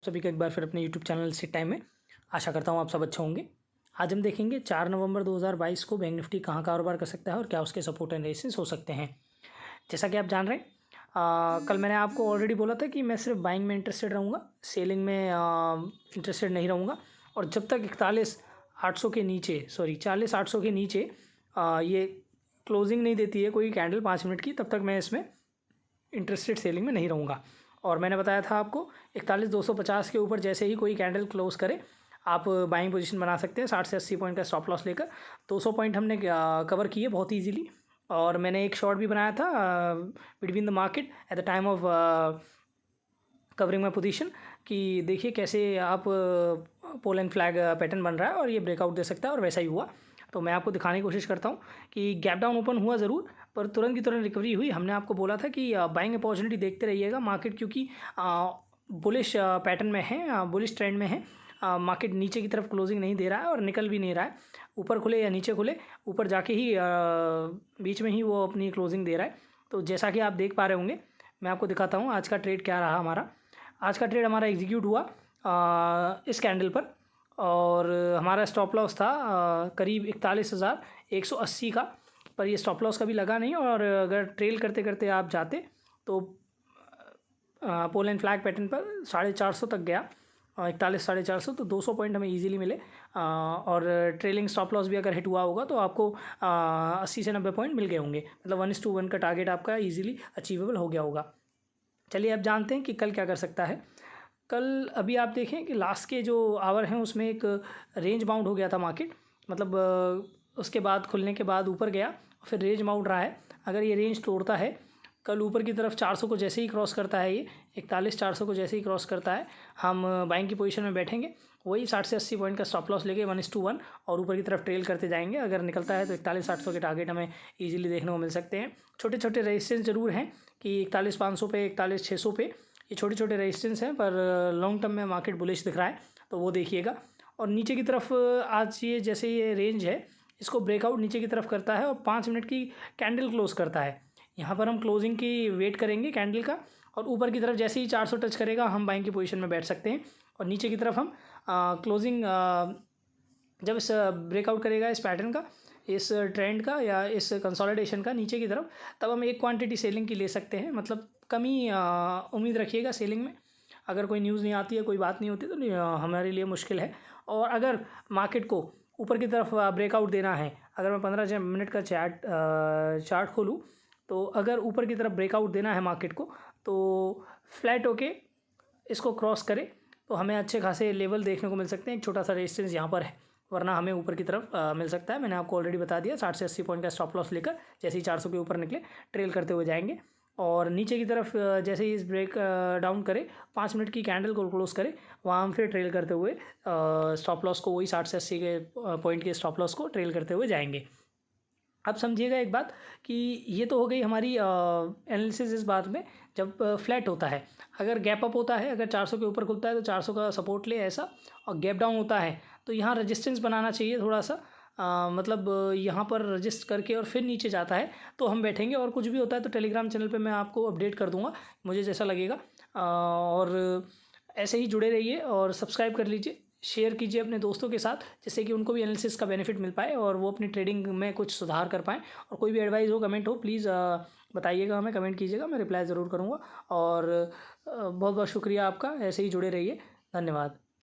सभी का एक बार फिर अपने YouTube चैनल सिट टाइम में आशा करता हूँ आप सब अच्छे होंगे। आज हम देखेंगे 4 नवंबर 2022 को बैंक निफ्टी कहाँ कारोबार कर सकता है और क्या उसके सपोर्ट एंड रेजिस्टेंस हो सकते हैं। जैसा कि आप जान रहे हैं कल मैंने आपको ऑलरेडी बोला था कि मैं सिर्फ बाइंग में इंटरेस्टेड रहूँगा, सेलिंग में इंटरेस्टेड नहीं रहूँगा। और जब तक 41,800 के नीचे 40,800 के नीचे ये क्लोजिंग नहीं देती है कोई कैंडल 5 मिनट की, तब तक मैं इसमें इंटरेस्टेड सेलिंग में नहीं रहूँगा। और मैंने बताया था आपको 41,250 के ऊपर जैसे ही कोई कैंडल क्लोज करे आप बाइंग पोजीशन बना सकते हैं 60 से 80 पॉइंट का स्टॉप लॉस लेकर। 200 पॉइंट हमने कवर किए बहुत इजीली। और मैंने एक शॉर्ट भी बनाया था between the market at the time of covering my position कि देखिए कैसे आप पोल एंड फ्लैग पैटर्न बन रहा है और ये ब्रेकआउट दे सकता है, और वैसा ही हुआ। तो मैं आपको दिखाने की कोशिश करता हूँ कि गैप डाउन ओपन हुआ ज़रूर, पर तुरंत की तुरंत रिकवरी हुई। हमने आपको बोला था कि बाइंग अपॉर्चुनिटी देखते रहिएगा मार्केट, क्योंकि बुलिश पैटर्न में है, बुलिश ट्रेंड में है। मार्केट नीचे की तरफ क्लोजिंग नहीं दे रहा है और निकल भी नहीं रहा है। ऊपर खुले या नीचे खुले, ऊपर जाके ही बीच में ही वो अपनी क्लोजिंग दे रहा है। तो जैसा कि आप देख पा रहे होंगे, मैं आपको दिखाता हूँ आज का ट्रेड क्या रहा हमारा। आज का ट्रेड हमारा एग्जीक्यूट हुआ इस कैंडल पर, और हमारा स्टॉप लॉस था करीब 41,180 का, पर ये स्टॉप लॉस कभी लगा नहीं। और अगर ट्रेल करते करते आप जाते तो पोल एंड फ्लैग पैटर्न पर 450 तक गया, 41,450, तो 200 पॉइंट हमें इजीली मिले। और ट्रेलिंग स्टॉप लॉस भी अगर हिट हुआ होगा तो आपको 80 से 90 पॉइंट मिल गए होंगे, मतलब 1:1 का टारगेट आपका इजीली अचीवेबल हो गया होगा। चलिए अब जानते हैं कि कल क्या कर सकता है। कल अभी आप देखें कि लास्ट के जो आवर हैं उसमें एक रेंज बाउंड हो गया था मार्केट, मतलब उसके बाद खुलने के बाद ऊपर गया, फिर रेंज बाउंड रहा है। अगर ये रेंज तोड़ता है कल ऊपर की तरफ 400 को जैसे ही क्रॉस करता है, ये 41,400 को जैसे ही क्रॉस करता है, हम बाइंग की पोजीशन में बैठेंगे। वही 60 से 80 पॉइंट का स्टॉप लॉस लेके 1:1 और ऊपर की तरफ ट्रेल करते जाएंगे। अगर निकलता है तो 41,800 के टारगेट हमें इजीली देखने को मिल सकते हैं। छोटे छोटे रेजिस्टेंस जरूर हैं कि 41,500 पे, 41,600 पे, ये छोटे छोटे रेजिस्टेंस हैं, पर लॉन्ग टर्म में मार्केट बुलिश दिख रहा है तो वो देखिएगा। और नीचे की तरफ आज ये जैसे ये रेंज है इसको ब्रेकआउट नीचे की तरफ करता है और 5 मिनट की कैंडल क्लोज करता है। यहाँ पर हम क्लोजिंग की वेट करेंगे कैंडल का, और ऊपर की तरफ जैसे ही 400 टच करेगा हम बाइंग की पोजीशन में बैठ सकते हैं। और नीचे की तरफ हम क्लोजिंग जब इस ब्रेकआउट करेगा इस पैटर्न का, इस ट्रेंड का या इस कंसोलिडेशन का नीचे की तरफ, तब हम एक क्वांटिटी सेलिंग की ले सकते हैं। मतलब कम ही उम्मीद रखिएगा सेलिंग में। अगर कोई न्यूज़ नहीं आती है, कोई बात नहीं होती तो हमारे लिए मुश्किल है। और अगर मार्केट को ऊपर की तरफ ब्रेकआउट देना है, अगर मैं 15 मिनट का चार्ट खोलूँ तो अगर ऊपर की तरफ ब्रेकआउट देना है मार्केट को, तो फ्लैट होके इसको क्रॉस करे तो हमें अच्छे खासे लेवल देखने को मिल सकते हैं। एक छोटा सा रेजिस्टेंस यहाँ पर है, वरना हमें ऊपर की तरफ मिल सकता है। मैंने आपको ऑलरेडी बता दिया 60 से 80 पॉइंट का स्टॉप लॉस लेकर जैसे ही 400 के ऊपर निकले ट्रेल करते हुए जाएंगे। और नीचे की तरफ जैसे ही इस ब्रेक डाउन करे 5 मिनट की कैंडल को क्लोज करे, वहाँ हम फिर ट्रेल करते हुए स्टॉप लॉस को वही 60 से 80 के पॉइंट के स्टॉप लॉस को ट्रेल करते हुए जाएंगे। अब समझिएगा एक बात कि ये तो हो गई हमारी एनालिसिस इस बात में जब फ्लैट होता है। अगर गैप अप होता है, अगर 400 के ऊपर खुलता है तो 400 का सपोर्ट ले ऐसा, और गैप डाउन होता है तो यहाँ रेजिस्टेंस बनाना चाहिए थोड़ा सा, मतलब यहाँ पर रजिस्ट करके और फिर नीचे जाता है तो हम बैठेंगे। और कुछ भी होता है तो टेलीग्राम चैनल पे मैं आपको अपडेट कर दूँगा मुझे जैसा लगेगा। और ऐसे ही जुड़े रहिए और सब्सक्राइब कर लीजिए, शेयर कीजिए अपने दोस्तों के साथ, जिससे कि उनको भी एनालिसिस का बेनिफिट मिल पाए और वो अपनी ट्रेडिंग में कुछ सुधार कर पाएँ। और कोई भी एडवाइस हो, कमेंट हो, प्लीज़ बताइएगा हमें, कमेंट कीजिएगा, मैं रिप्लाई ज़रूर करूँगा। और बहुत बहुत शुक्रिया आपका, ऐसे ही जुड़े रहिए। धन्यवाद।